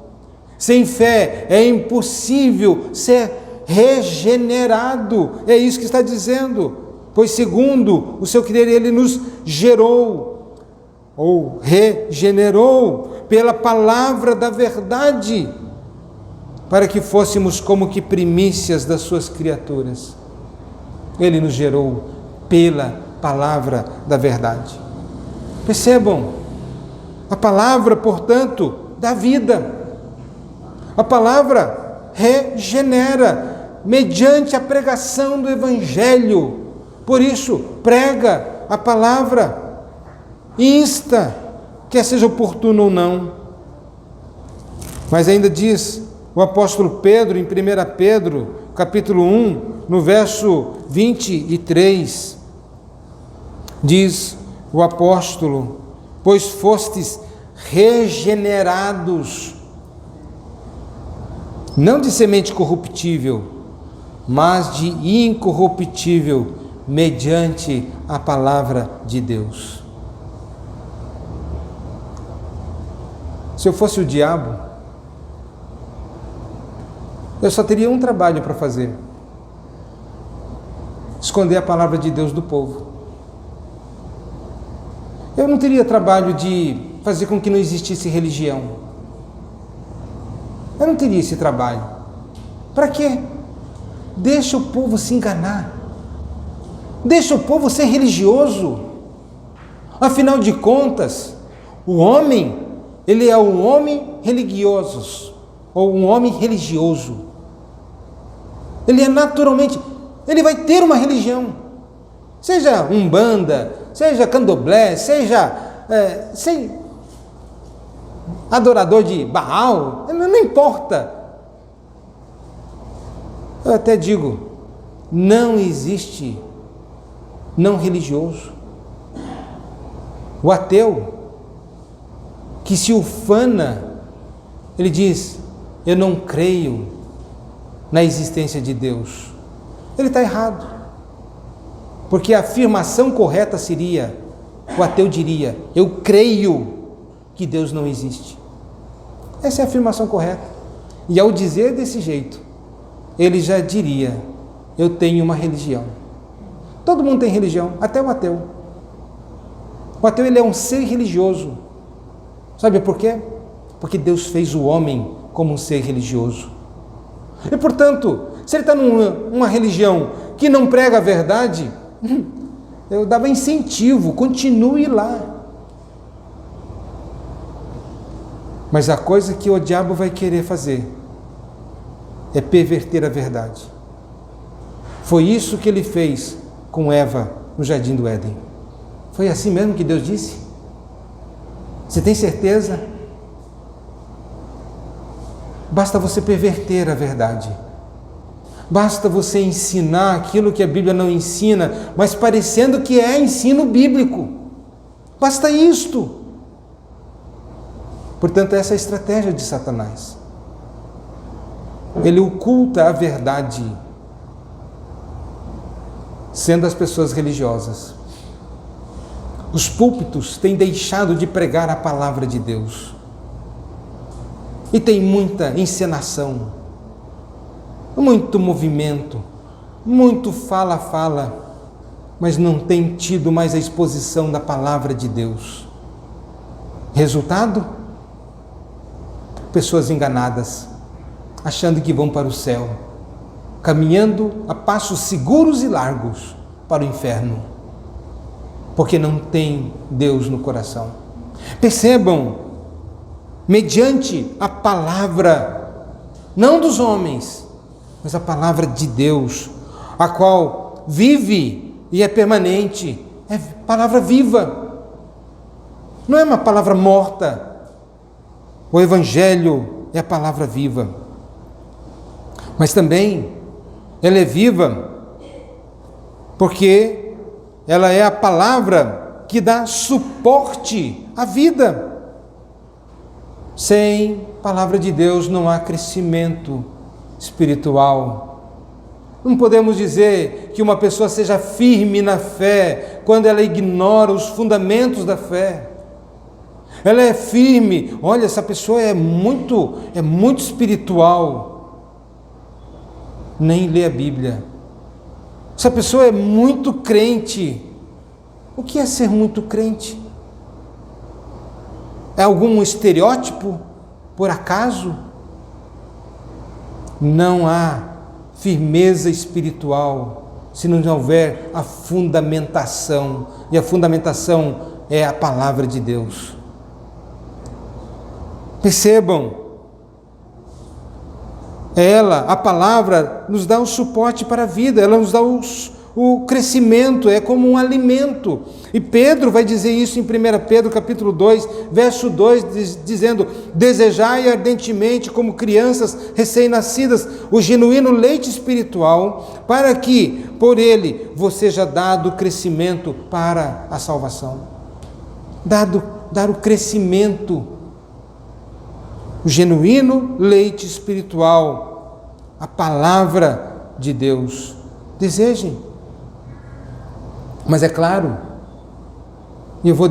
Sem fé é impossível ser regenerado. É isso que está dizendo. Pois segundo o seu querer, ele nos gerou ou regenerou pela palavra da verdade, para que fôssemos como que primícias das suas criaturas. Ele nos gerou pela palavra da verdade. Percebam, a palavra, portanto, dá vida. A palavra regenera mediante a pregação do Evangelho. Por isso, prega a palavra, insta, quer seja oportuno ou não. Mas ainda diz o apóstolo Pedro, em 1 Pedro, capítulo 1, no verso 23, diz o apóstolo: pois fostes regenerados, não de semente corruptível, mas de incorruptível, mediante a palavra de Deus. Se eu fosse o diabo, eu só teria um trabalho para fazer: esconder a palavra de Deus do povo. Eu não teria trabalho de fazer com que não existisse religião. Eu não teria esse trabalho. Para quê? Deixa o povo se enganar. Deixa o povo ser religioso. Afinal de contas, o homem, ele é um homem religioso, ou um homem religioso. Ele é naturalmente, ele vai ter uma religião. Seja umbanda, seja candomblé, seja adorador de Baal, não importa. Eu até digo, não existe não religioso. O ateu, que se ufana, ele diz: eu não creio na existência de Deus. Ele está errado. Porque a afirmação correta seria, o ateu diria: eu creio que Deus não existe. Essa é a afirmação correta. E ao dizer desse jeito, ele já diria: eu tenho uma religião. Todo mundo tem religião, até o ateu. O ateu, ele é um ser religioso. Sabe por quê? Porque Deus fez o homem como um ser religioso. E portanto, se ele está numa religião que não prega a verdade, eu dava incentivo, continue lá. Mas a coisa que o diabo vai querer fazer é perverter a verdade. Foi isso que ele fez com Eva no jardim do Éden. Foi assim mesmo que Deus disse? Você tem certeza? Basta você perverter a verdade. Basta você ensinar aquilo que a Bíblia não ensina, mas parecendo que é ensino bíblico. Basta isto. Portanto, essa é a estratégia de Satanás. Ele oculta a verdade, sendo as pessoas religiosas. Os púlpitos têm deixado de pregar a palavra de Deus. E tem muita encenação, muito movimento, muito fala, mas não tem tido mais a exposição da palavra de Deus. Resultado? Pessoas enganadas, achando que vão para o céu, caminhando a passos seguros e largos para o inferno, porque não tem Deus no coração. Percebam, mediante a palavra, não dos homens, mas a palavra de Deus, a qual vive e é permanente, é palavra viva, não é uma palavra morta. O Evangelho é a palavra viva, mas também ela é viva porque ela é a palavra que dá suporte à vida. Sem palavra de Deus não há crescimento espiritual. Não podemos dizer que uma pessoa seja firme na fé quando ela ignora os fundamentos da fé. Ela é firme, olha, essa pessoa é muito espiritual, nem lê a Bíblia. Essa pessoa é muito crente. O que é ser muito crente? É algum estereótipo, por acaso? Não há firmeza espiritual se não houver a fundamentação, e a fundamentação é a palavra de Deus. Percebam, ela, a palavra, nos dá o suporte para a vida, ela nos dá o crescimento, é como um alimento. E Pedro vai dizer isso em 1 Pedro capítulo 2, verso 2, dizendo: desejai ardentemente como crianças recém-nascidas o genuíno leite espiritual, para que por ele vos seja dado crescimento para a salvação. Dar o crescimento, o genuíno leite espiritual, a palavra de Deus. Desejem. Mas é claro, e eu vou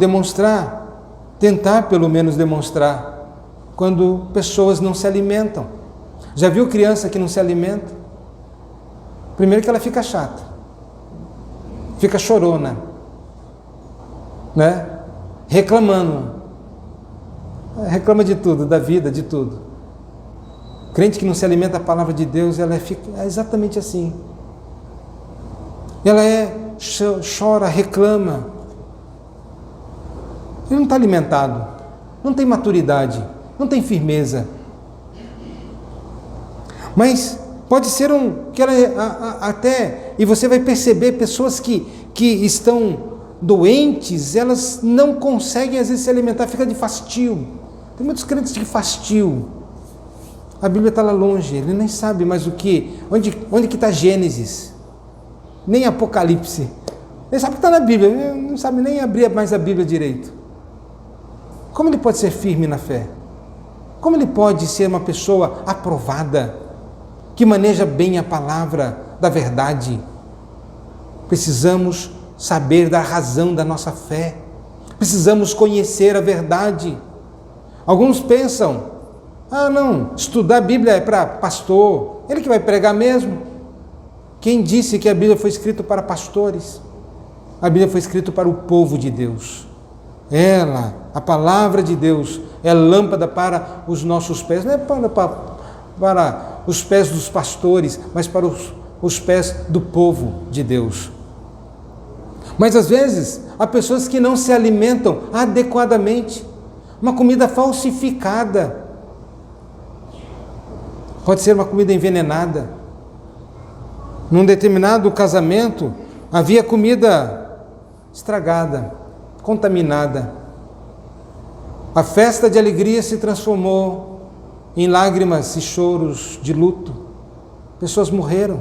tentar pelo menos demonstrar, quando pessoas não se alimentam. Já viu criança que não se alimenta? Primeiro que ela fica chata, fica chorona, né? Reclama de tudo, da vida, de tudo. Crente que não se alimenta da palavra de Deus, ela é exatamente assim. Ela chora, reclama. Ele não está alimentado, não tem maturidade, não tem firmeza. Mas pode ser que ela até, e você vai perceber pessoas que estão doentes, elas não conseguem às vezes se alimentar, fica de fastio. Tem muitos crentes de fastio. A Bíblia está lá longe, ele nem sabe mais onde que está Gênesis, nem Apocalipse. Ele sabe que está na Bíblia, ele não sabe nem abrir mais a Bíblia direito. Como ele pode ser firme na fé? Como ele pode ser uma pessoa aprovada, que maneja bem a palavra da verdade? Precisamos saber da razão da nossa fé. Precisamos conhecer a verdade. Alguns pensam: não, estudar a Bíblia é para pastor, ele que vai pregar mesmo. Quem disse que a Bíblia foi escrita para pastores? A Bíblia foi escrita para o povo de Deus. Ela, a palavra de Deus, é lâmpada para os nossos pés, não é para os pés dos pastores, mas para os pés do povo de Deus. Mas às vezes, há pessoas que não se alimentam adequadamente, uma comida falsificada, pode ser uma comida envenenada. Num determinado casamento, havia comida estragada, contaminada. A festa de alegria se transformou em lágrimas e choros de luto. Pessoas morreram.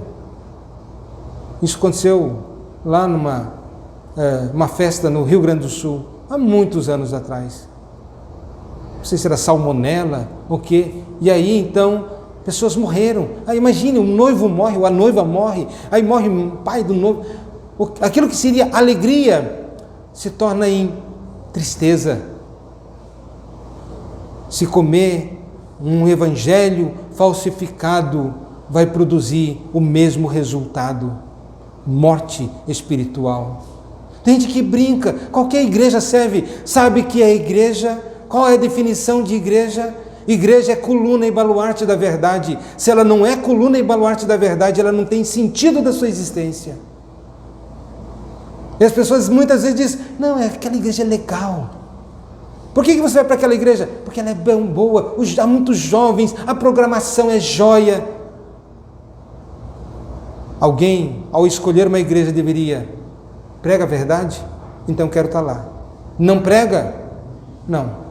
Isso aconteceu lá numa uma festa no Rio Grande do Sul, há muitos anos atrás. Não sei se era salmonela ou o quê. E aí então, pessoas morreram. Aí imagine, um noivo morre, ou a noiva morre, aí morre o pai do noivo. Aquilo que seria alegria se torna em tristeza. Se comer um evangelho falsificado, vai produzir o mesmo resultado: morte espiritual. Tem gente que brinca, qualquer igreja serve. Sabe que a igreja, qual é a definição de igreja? Igreja é coluna e baluarte da verdade. Se ela não é coluna e baluarte da verdade, ela não tem sentido da sua existência. E as pessoas muitas vezes dizem, não, aquela igreja é legal. Por que você vai para aquela igreja? Porque ela é bem boa, há muitos jovens, a programação é joia. Alguém, ao escolher uma igreja, deveria: prega a verdade? Então quero estar lá. Não prega? Não.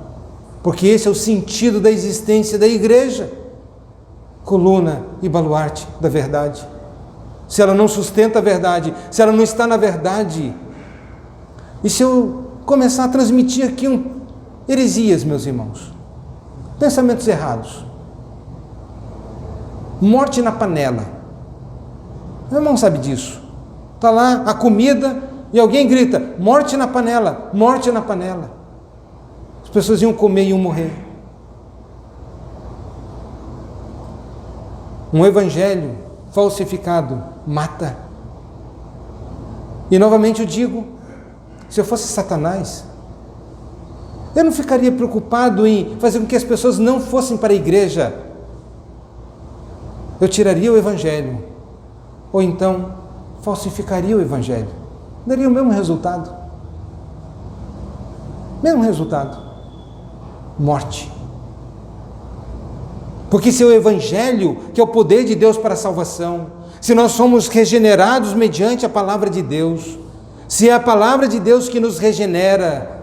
Porque esse é o sentido da existência da igreja. Coluna e baluarte da verdade. Se ela não sustenta a verdade, se ela não está na verdade, e se eu começar a transmitir aqui heresias, meus irmãos, pensamentos errados, morte na panela, meu irmão sabe disso, está lá a comida e alguém grita, morte na panela, morte na panela, as pessoas iam comer e iam morrer. Um evangelho falsificado mata. E novamente eu digo, se eu fosse Satanás, eu não ficaria preocupado em fazer com que as pessoas não fossem para a igreja. Eu tiraria o evangelho, ou então falsificaria o evangelho. Daria o mesmo resultado. Mesmo resultado. Morte. Porque se é o evangelho, que é o poder de Deus para a salvação, se nós somos regenerados mediante a palavra de Deus, se é a palavra de Deus que nos regenera,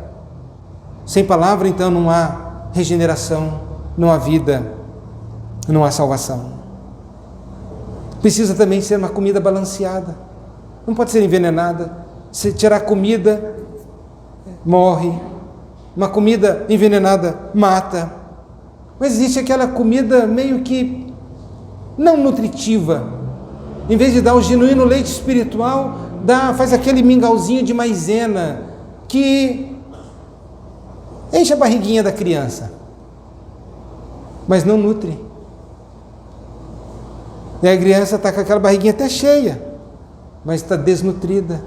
sem palavra então não há regeneração, não há vida, não há salvação. Precisa também ser uma comida balanceada, não pode ser envenenada. Se tirar comida, morre. Uma comida envenenada mata. Mas existe aquela comida meio que não nutritiva. Em vez de dar o genuíno leite espiritual, faz aquele mingauzinho de maisena que enche a barriguinha da criança, mas não nutre. E a criança está com aquela barriguinha até cheia, mas está desnutrida.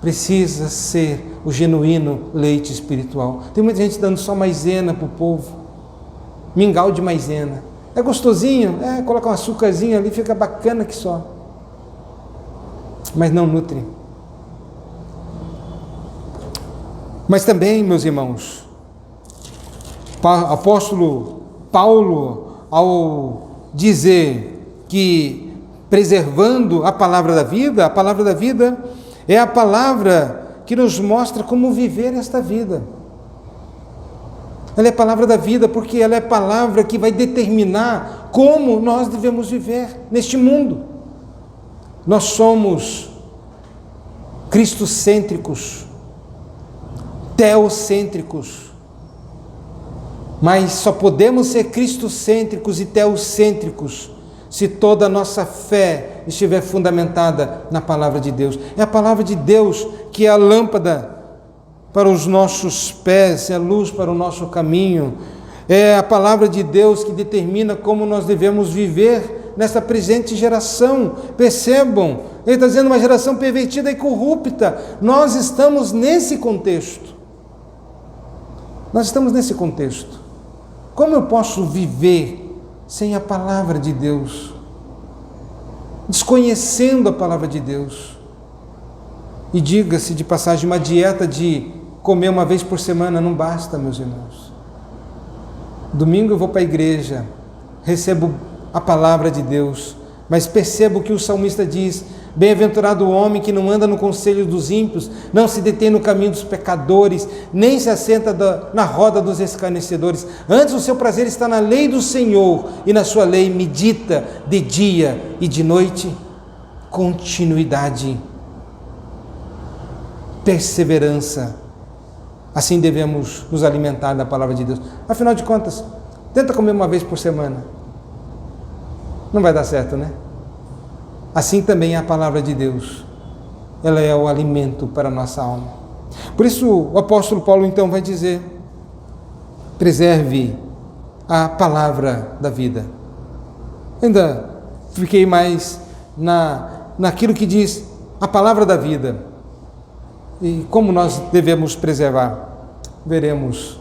Precisa ser o genuíno leite espiritual. Tem muita gente dando só maisena para o povo, mingau de maisena. É gostosinho, coloca um açúcarzinho ali, fica bacana que só, mas não nutre. Mas também, meus irmãos, o apóstolo Paulo, ao dizer que preservando a palavra da vida é a palavra que nos mostra como viver esta vida. Ela é a palavra da vida porque ela é a palavra que vai determinar como nós devemos viver neste mundo. Nós somos cristocêntricos, teocêntricos, mas só podemos ser cristocêntricos e teocêntricos se toda a nossa fé estiver fundamentada na palavra de Deus. É a palavra de Deus que é a lâmpada para os nossos pés, é a luz para o nosso caminho. É a palavra de Deus que determina como nós devemos viver nessa presente geração. Percebam, ele está dizendo uma geração pervertida e corrupta. Nós estamos nesse contexto. Nós estamos nesse contexto. Como eu posso viver sem a palavra de Deus? Desconhecendo a palavra de Deus. E diga-se de passagem, uma dieta de comer uma vez por semana não basta, meus irmãos. Domingo eu vou para a igreja, recebo a palavra de Deus, mas percebo que o salmista diz, Bem-aventurado o homem que não anda no conselho dos ímpios, não se detém no caminho dos pecadores, nem se assenta na roda dos escarnecedores. Antes o seu prazer está na lei do Senhor, e na sua lei medita de dia e de noite. Continuidade, perseverança. Assim devemos nos alimentar da palavra de Deus. Afinal de contas, tenta comer uma vez por semana. Não vai dar certo, né? Assim também é a palavra de Deus. Ela é o alimento para a nossa alma. Por isso o apóstolo Paulo então vai dizer: preserve a palavra da vida. Ainda fiquei mais naquilo que diz a palavra da vida. E como nós devemos preservar, veremos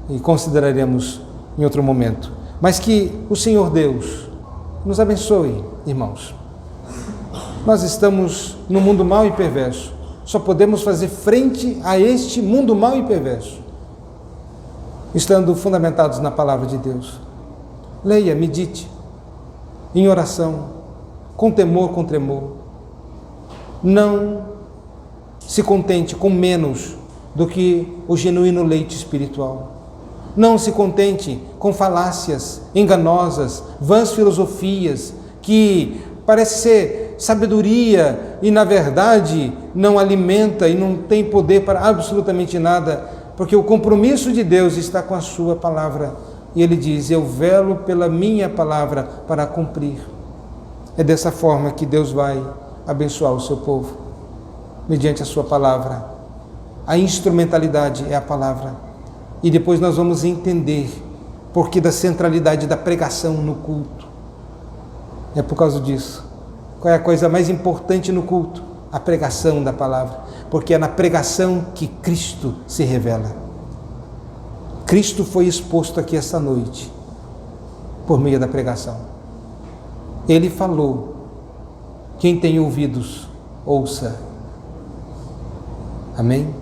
e consideraremos em outro momento. Mas que o Senhor Deus nos abençoe, irmãos. Nós estamos no mundo mau e perverso. Só podemos fazer frente a este mundo mau e perverso estando fundamentados na palavra de Deus. Leia, medite, em oração, com temor, com tremor. Não se contente com menos do que o genuíno leite espiritual. Não se contente com falácias enganosas, vãs filosofias, que parece ser sabedoria e, na verdade, não alimenta e não tem poder para absolutamente nada, porque o compromisso de Deus está com a sua palavra. E Ele diz: eu velo pela minha palavra para cumprir. É dessa forma que Deus vai abençoar o seu povo, mediante a sua palavra. A instrumentalidade é a palavra. E depois nós vamos entender porque da centralidade da pregação no culto. É por causa disso. Qual é a coisa mais importante no culto? A pregação da palavra. Porque é na pregação que Cristo se revela. Cristo foi exposto aqui esta noite por meio da pregação. Ele falou. Quem tem ouvidos, ouça. Amém?